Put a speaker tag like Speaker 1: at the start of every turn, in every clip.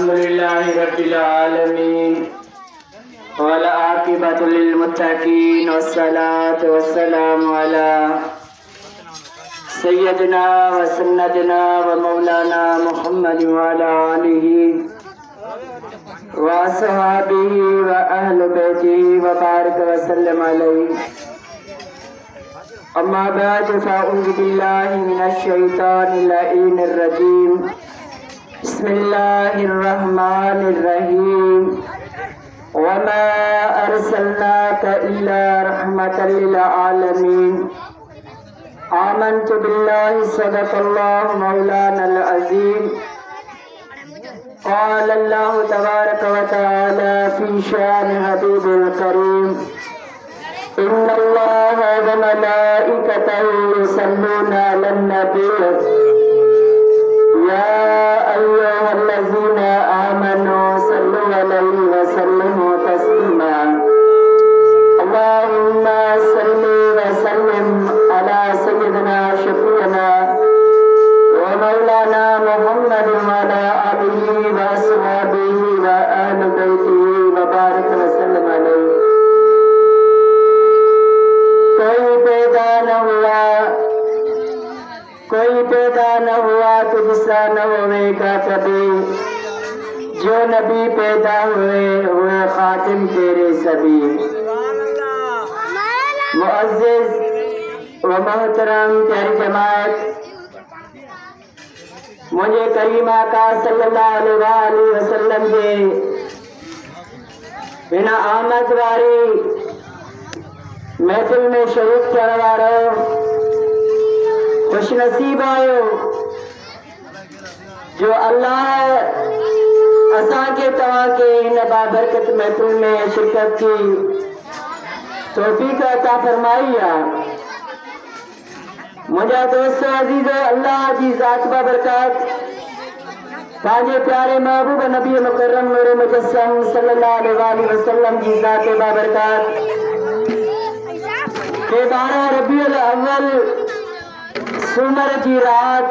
Speaker 1: अल्हम्दुलिल्लाहि रब्बिल आलमीन वल आकिबतु लिल मुत्तकीन वस्सलातु वस्सलामु अला सय्यदिना व सन्नदिना व मौलाना मुहम्मद व अला आलिहि व अस्हाबिहि व अहल बैतिहि व बारिक व सल्लम अलैहि। अम्मा बाद फ़अऊज़ु बिल्लाहि मिनश शैतानिर लईनिर रजीम। बिस्मिल्लाहिर रहमानिर रहीम। वमा अरसलनाका इल्ला रहमतल लिल आलमीन। आमन्तु बिल्लाहि सदक़ल्लाहु मौलानल अज़ीम। क़ाल अल्लाहु तबारक व तआला फ़ी शान हबीबिल करीम। इन्नल्लाह व मलाइकतहु युसल्लूना अलन नबी या अय्युहल्लज़ीना आमनू सल्लु अलैहि व सल्लिमू तस्लीमा। अल्लाहुम्मा सल्लि व सल्लिम अला सय्यिदिना शफीअना व मौलाना मुहम्मद व अला आलिहि व अस्हाबिहि व अहलि बैतिहि व बारिक व सल्लम अलैहि। कोई पैदा न हुआ तुझसा न होवेगा कभी, जो नबी पैदा हुए खातिम तेरे सभी। मुअज़्ज़िज़ व मोहतरम प्यारी जमात, मुझे करीम आका सल्लल्लाहु अलैहि वसल्लम के बिना आमद वारी महफिल में शरीक थियण वारो खुश नसीब आयो जो अल्लाह असां के तव्हां के इन बाबरकत महफिल में शिरकत की तौफीक अता फरमाई आहे। मुंहिंजा दोस्त अज़ीज़, अल्लाह जी ज़ात बाबरकत पंहिंजे प्यारे महबूब नबी मुकर्रम नूर मुजस्सम सल्लल्लाहु अलैहि वसल्लम जी ज़ात बाबरकत के 12 रबीउल अव्वल सूमर जी रात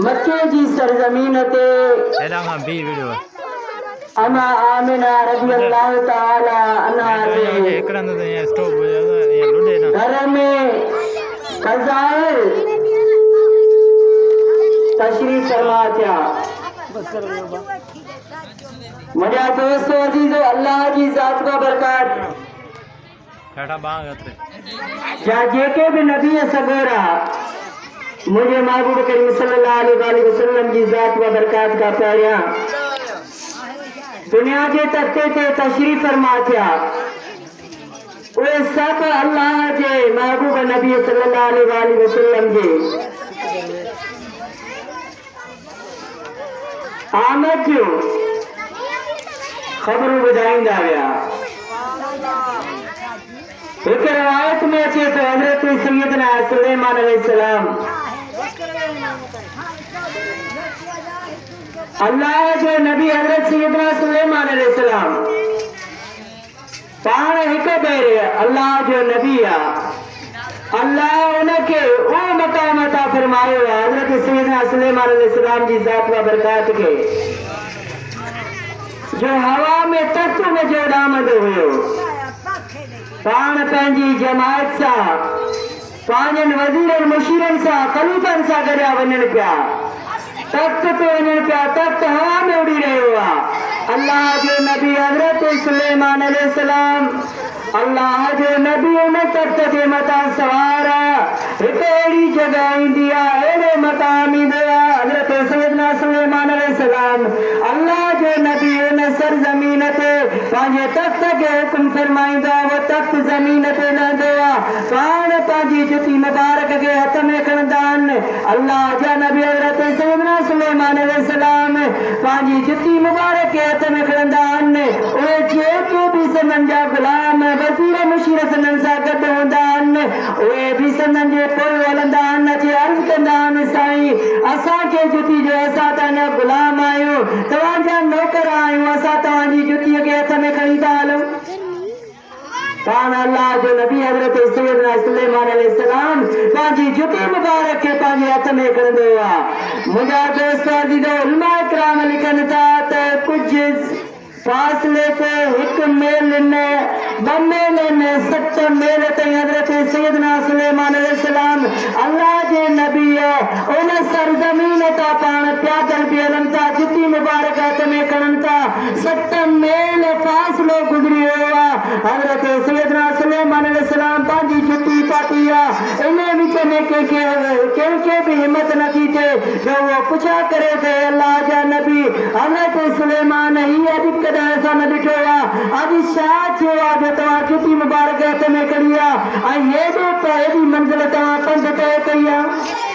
Speaker 1: मक्के जी सरजमीन ते अमा आमिना रज़ी अल्लाह ताला अन्हा घर में फ़ज़ाइल तशरीफ फरमा थिया। मुंहिंजा दोस्त अज़ीज़ो, अल्लाह जी ज़ात व बरकत जा जेके भी नबी सगोरा मुझे महबूब करीम सल्लल्लाहु अलैहि वसल्लम जी ज़ात व बरकत का प्यारिया दुनिया के तख्ते ते तशरीफ फरमा थिया, उहे सब अल्लाह जे महबूब नबी सल्लल्लाहु अलैहि वसल्लम जे आमद जो ख़बरूं ॿुधाईंदा विया। एक रवायत में अचे तो हजरत सैयदना सुलेमान अलैहिस्सलाम अल्लाह जो नबी हजरत सैयदना सुलेमान अलैहिस्सलाम पाण हिक भेरे अल्लाह जो नबी आहे। अल्लाह उनके वो मकाम अता फरमायो है हजरत सैयदना सुलेमान अलैहिस्सलाम जी ज़ात व बरकत के जो हवा में तख्त में जो डामद हुयो पाण पंहिंजी जमायत सां पंहिंजनि वज़ीरनि मुशीरनि सां ख़लीफ़नि सां गॾिया वञनि पिया, तख्त ते वञनि पिया, तख्त हवा में उड़ी रहियो आहे। अल्लाह जो नबी हज़रत सुलेमान अलैहिस्सलाम अल्लाह जो नबी उन तख्त जे मथां सवार आहे। हिकु अहिड़ी जॻह ईंदी आहे, अहिड़े मक़ाम ईंदो आहे हज़रत सैयदना सुलेमान अलैहिस्सलाम अल्लाह जो नबी उन सरज़मीन ते पंहिंजे तख्त खे हुकुम फरमाईंदो आहे, वो तख्त ज़मीन ते लहंदो आहे, पाण पंहिंजी जुती मुबारक खे हथ में खणंदा आहिनि। अल्लाह जा नबी हज़रत सैयदना सुलेमान अलैहिस्सलाम पंहिंजी जुती मुबारक खे हथ में खणंदा आहिनि। उहे जेके भी संदन जा गुलाम वज़ीर मुशीर संदन सां गॾु हूंदा आहिनि, उहे भी संदन जे पोइ हलंदा आहिनि, अची अर्ज़ कंदा आहिनि, साईं असांखे जुती जो असां तव्हांजा गुलाम आहियूं, तव्हांजा नौकर आहियूं, असां तव्हांजी जुतीअ खे हथ में खणी था हलूं। पान अल्लाह जो नबी हजरत सैयदना सुलेमान अलैहिस्सलाम पांजी जुती मुबारक के पांजी हथ में खणंदो हुआ। मुंहिंजा दोस्त अज़ीज़ो उलमा इकराम लिखनि था त कुझु फासले को एक मेल ने बमेल ने 7 मेल ताईं हजरत सैयदना सुलेमान अलैहिस्सलाम अल्लाह जे नबी उन सरजमीन ता पाण प्यादल भी हलन था जुती मुबारक हथ में खणनि था 7 मेल फासलो गुज़री वियो आहे। हजरत सैयदना सुलेमान अलैहिस्सलाम पंहिंजी जुती पाती आहे इन विच में कंहिंखे बि हिमत नथी थिए जो उहो पुछा करे थे अल्लाह जा नबी हजरत सुलेमान ही अॼु ऐसा न ॾिठो आहे अॼु छा थियो आहे जो तव्हां जुती मुबारक हथ में खणी आहे ऐं हेॾी मंज़िल तव्हां पंधु तय कई आहे।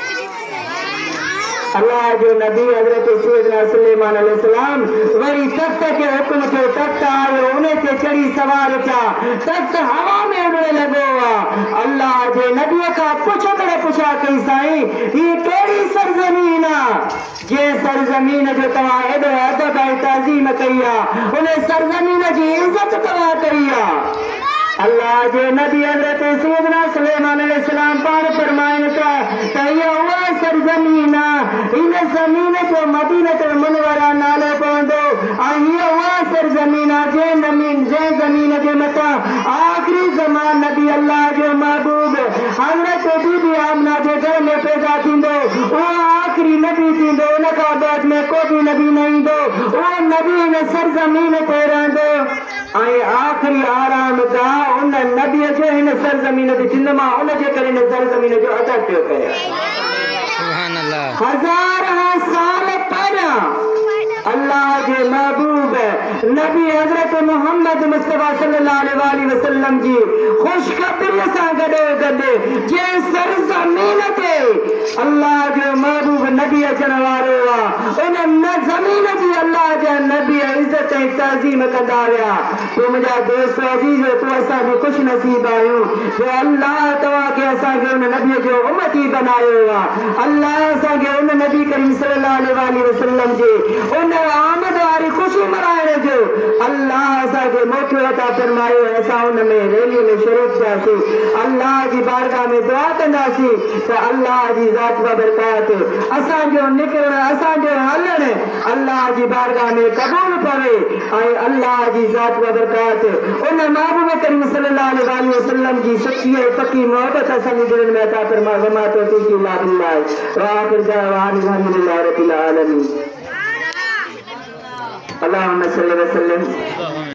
Speaker 1: अल्लाह जो नबी हजरत सैयदना सुलेमान अलैहिस्सलाम वरी तख्त के हुक्म थियो तख्त आयो उन ते चढ़ी सवार थिया तख्त हवा में उड़ने लॻो आहे। अल्लाह जे नबीअ खां पुछा कई साईं हीअ कहिड़ी सरज़मीन आहे जे सरज़मीन जो तव्हां एॾो अदब ऐं ताज़ीम कई आहे उन सरज़मीन जी इज़त तव्हां कई आहे। अल्लाह जे नबी हजरत सैयदना सुलेमान अलैहिस्सलाम पाण फरमाइनि था त इहा उहा सरज़मीन आहे इन ज़मीन जो मदीनतुल मुनव्वरा नालो पवंदो ऐं हीअ उहा सरज़मीन आहे जंहिं ज़मीन जे मथां आख़िरी ज़मान नबी अल्लाह जो महबूब हज़रत बीबी आमना जे घर में पैदा थींदो उहो आख़िरी नबी थींदो उन खां बाद में को बि नबी न ईंदो उहो नबी हिन सरज़मीन ते रहंदो ऐं आख़िरी आराम गाह उन नबीअ जो हिन सरज़मीन ते थींदो। मां उन जे करे हिन सरज़मीन जो अदब पियो कयां। सुभान अल्लाह। हज़ार साल पहिरियां अल्लाह जे महबूब नबी हजरत मोहम्मद मुस्तफा सल्लल्लाहु अलैहि वसल्लम जी खुशखबरी सां गॾो जे सरज़मीन ते अल्लाह जो महबूब नबी अचण वारो आहे उन ज़मीन जी अल्लाह जा नबी इज़त ऐं ताज़ीम कंदा विया। पोइ मुंहिंजा दोस्त अज़ीज़ तूं असांजी ख़ुशि नसीब आहियूं जो अल्लाह तव्हांखे असांखे उन नबीअ जो उम्मती बनायो आहे। अल्लाह असांखे उन नबी करीम सल्लल्लाहु अलैहि वसल्लम जे उन आमद वारी ख़ुशी मल्हाइण जो अल्लाह असांखे मौक़ो अता फरमायो। असां उन में रैली में शरीक थियासीं अल्लाह जी बारगाह में दुआ कंदासीं त अल्लाह जी ज़ात बरकात असांजो निकिरण असांजो हलण अल्लाह जी बारगाह में क़बूल पवे ऐं अल्लाह जी ज़ात बरकात उन महबूब करीम सल्लल्लाहु अलैहि वसल्लम जी सच्ची ऐं पक्की मोहब्बत असांजे दिलनि में अता फरमाए। वमा तौफीक़ी इल्ला बिल्लाह व आखिर दअवाना अल्हम्दुलिल्लाहि रब्बिल आलमीन। अल्लाहुम्मा सल्लि व सल्लिम